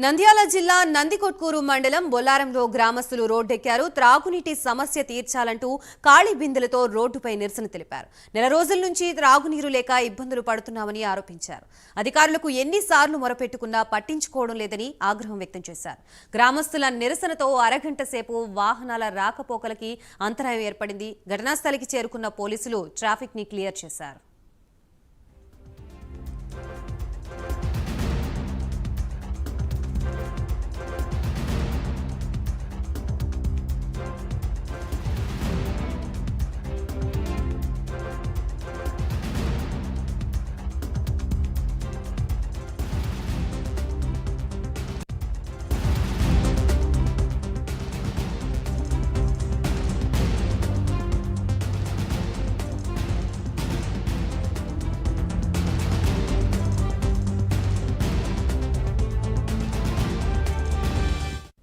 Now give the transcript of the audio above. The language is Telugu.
నంద్యాల జిల్లా నందికొట్కూరు మండలం బొల్లారంలో గ్రామస్తులు రోడ్డెక్కారు. త్రాగునీటి సమస్య తీర్చాలంటూ ఖాళీ బిందెలతో రోడ్డుపై నిరసన తెలిపారు. నెల రోజుల నుంచి త్రాగునీరు లేక ఇబ్బందులు పడుతున్నామని ఆరోపించారు. అధికారులకు ఎన్నిసార్లు మొరపెట్టుకున్నా పట్టించుకోవడం లేదని ఆగ్రహం వ్యక్తం చేశారు. గ్రామస్తుల నిరసనతో అరగంట సేపు వాహనాల రాకపోకలకి అంతరాయం ఏర్పడింది. ఘటనాస్థలికి చేరుకున్న పోలీసులు ట్రాఫిక్ ని క్లియర్ చేశారు.